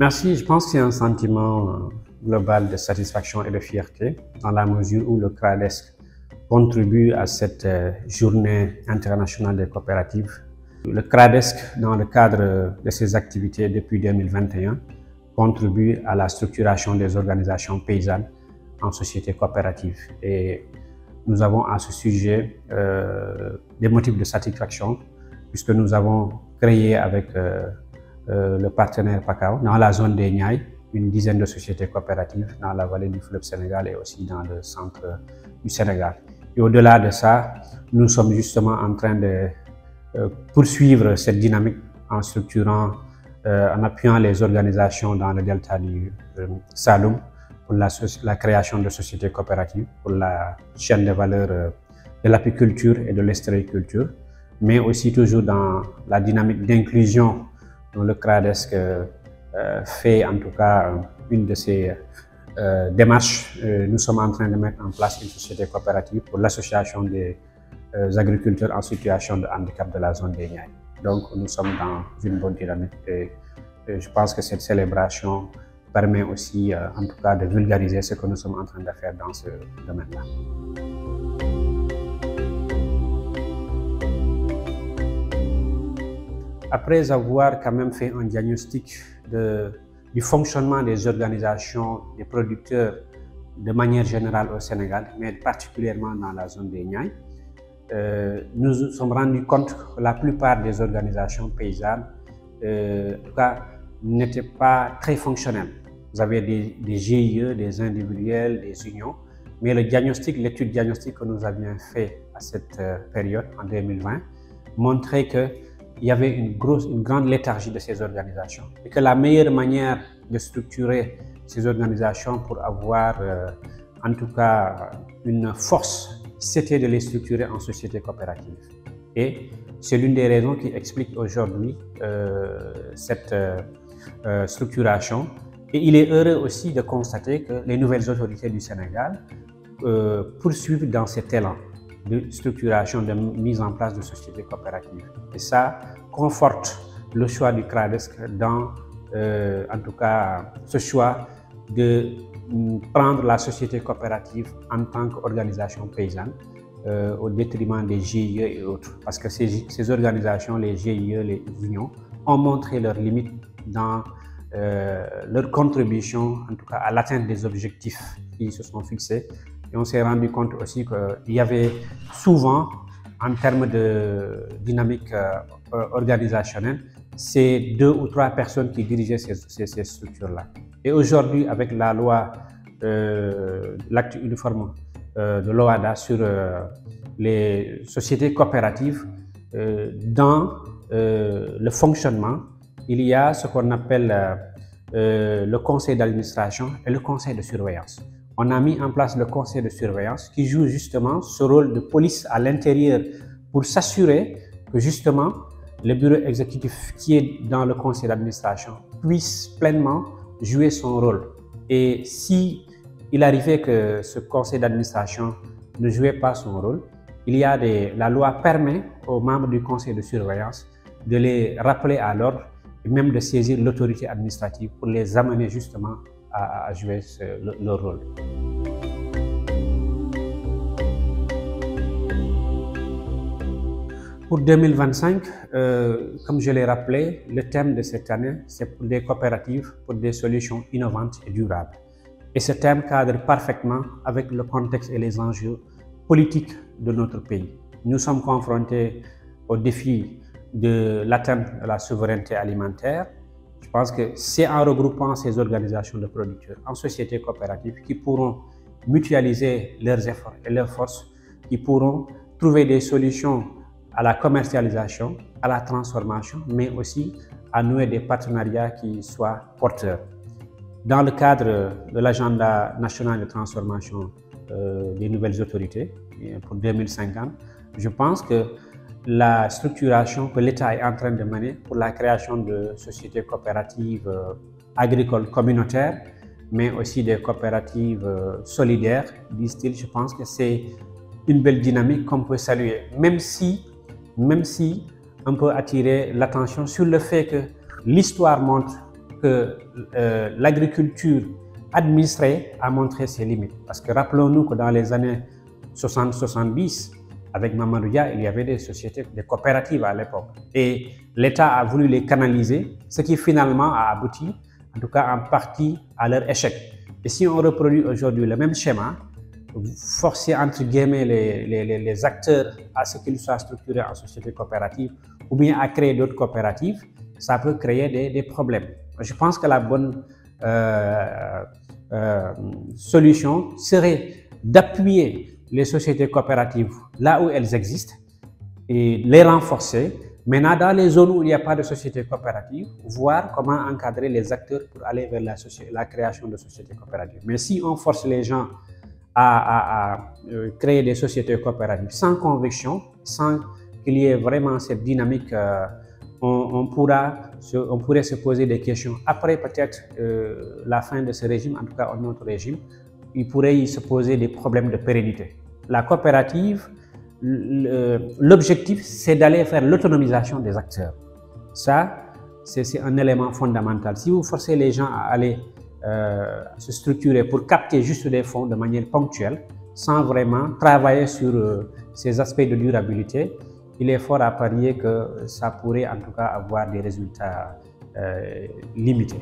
Merci, je pense que c'est un sentiment global de satisfaction et de fierté dans la mesure où le CRADES contribue à cette journée internationale des coopératives. Le CRADES, dans le cadre de ses activités depuis 2021, contribue à la structuration des organisations paysannes en sociétés coopératives. Et nous avons à ce sujet des motifs de satisfaction puisque nous avons créé avec le partenaire PACAO dans la zone des Niayes une dizaine de sociétés coopératives dans la vallée du fleuve Sénégal et aussi dans le centre du Sénégal. Et au-delà de ça, nous sommes justement en train de poursuivre cette dynamique en structurant, en appuyant les organisations dans le delta du Saloum pour la création de sociétés coopératives, pour la chaîne de valeur de l'apiculture et de l'estériculture, mais aussi toujours dans la dynamique d'inclusion dont le CRADES fait en tout cas une de ces démarches. Nous sommes en train de mettre en place une société coopérative pour l'association des agriculteurs en situation de handicap de la zone des Niayes. Donc nous sommes dans une bonne dynamique et je pense que cette célébration permet aussi en tout cas de vulgariser ce que nous sommes en train de faire dans ce domaine-là. Après avoir quand même fait un diagnostic du fonctionnement des organisations des producteurs de manière générale au Sénégal, mais particulièrement dans la zone des Niayes, nous nous sommes rendus compte que la plupart des organisations paysannes, en tout cas, n'étaient pas très fonctionnelles. Vous avez des GIE, des individuels, des unions, mais l'étude diagnostique que nous avions fait à cette période, en 2020, montrait qu'il y avait une grande léthargie de ces organisations et que la meilleure manière de structurer ces organisations pour avoir en tout cas une force, c'était de les structurer en sociétés coopératives. Et c'est l'une des raisons qui explique aujourd'hui cette structuration. Et il est heureux aussi de constater que les nouvelles autorités du Sénégal poursuivent dans cet élan de structuration, de mise en place de sociétés coopératives. Et ça conforte le choix du CRADES dans, en tout cas, ce choix de prendre la société coopérative en tant qu'organisation paysanne au détriment des GIE et autres. Parce que ces organisations, les GIE, les unions, ont montré leurs limites dans leur contribution, en tout cas, à l'atteinte des objectifs qui se sont fixés. Et on s'est rendu compte aussi qu'il y avait souvent, en termes de dynamique organisationnelle, c'est 2 ou 3 personnes qui dirigeaient ces structures-là. Et aujourd'hui, avec la loi, l'acte uniforme de l'OHADA sur les sociétés coopératives, dans le fonctionnement, il y a ce qu'on appelle le conseil d'administration et le conseil de surveillance. On a mis en place le conseil de surveillance qui joue justement ce rôle de police à l'intérieur pour s'assurer que justement le bureau exécutif qui est dans le conseil d'administration puisse pleinement jouer son rôle. Et si il arrivait que ce conseil d'administration ne jouait pas son rôle, la loi permet aux membres du conseil de surveillance de les rappeler à l'ordre et même de saisir l'autorité administrative pour les amener justement à jouer leur rôle. Pour 2025, comme je l'ai rappelé, le thème de cette année, c'est pour des coopératives, pour des solutions innovantes et durables. Et ce thème cadre parfaitement avec le contexte et les enjeux politiques de notre pays. Nous sommes confrontés au défi de l'atteinte de la souveraineté alimentaire. Je pense que c'est en regroupant ces organisations de producteurs en sociétés coopératives qui pourront mutualiser leurs efforts et leurs forces, qui pourront trouver des solutions à la commercialisation, à la transformation, mais aussi à nouer des partenariats qui soient porteurs. Dans le cadre de l'agenda national de transformation des nouvelles autorités pour 2050, je pense que la structuration que l'État est en train de mener pour la création de sociétés coopératives agricoles communautaires, mais aussi des coopératives solidaires, disent-ils, je pense que c'est une belle dynamique qu'on peut saluer, même si on peut attirer l'attention sur le fait que l'histoire montre que l'agriculture administrée a montré ses limites. Parce que rappelons-nous que dans les années 60-70, avec Mamadou Dia, il y avait des sociétés, des coopératives à l'époque. Et l'État a voulu les canaliser, ce qui finalement a abouti, en tout cas en partie, à leur échec. Et si on reproduit aujourd'hui le même schéma, forcer entre guillemets les acteurs à ce qu'ils soient structurés en société coopérative ou bien à créer d'autres coopératives, ça peut créer des problèmes. Je pense que la bonne solution serait d'appuyer les sociétés coopératives là où elles existent et les renforcer. Maintenant, dans les zones où il n'y a pas de société coopérative, voir comment encadrer les acteurs pour aller vers la création de sociétés coopératives. Mais si on force les gens à créer des sociétés coopératives sans conviction, sans qu'il y ait vraiment cette dynamique, on pourrait se poser des questions. Après peut-être la fin de ce régime, en tout cas un autre régime, il pourrait y se poser des problèmes de pérennité. La coopérative, l'objectif, c'est d'aller faire l'autonomisation des acteurs. Ça, c'est un élément fondamental. Si vous forcez les gens à aller se structurer pour capter juste des fonds de manière ponctuelle, sans vraiment travailler sur ces aspects de durabilité, il est fort à parier que ça pourrait en tout cas avoir des résultats limités.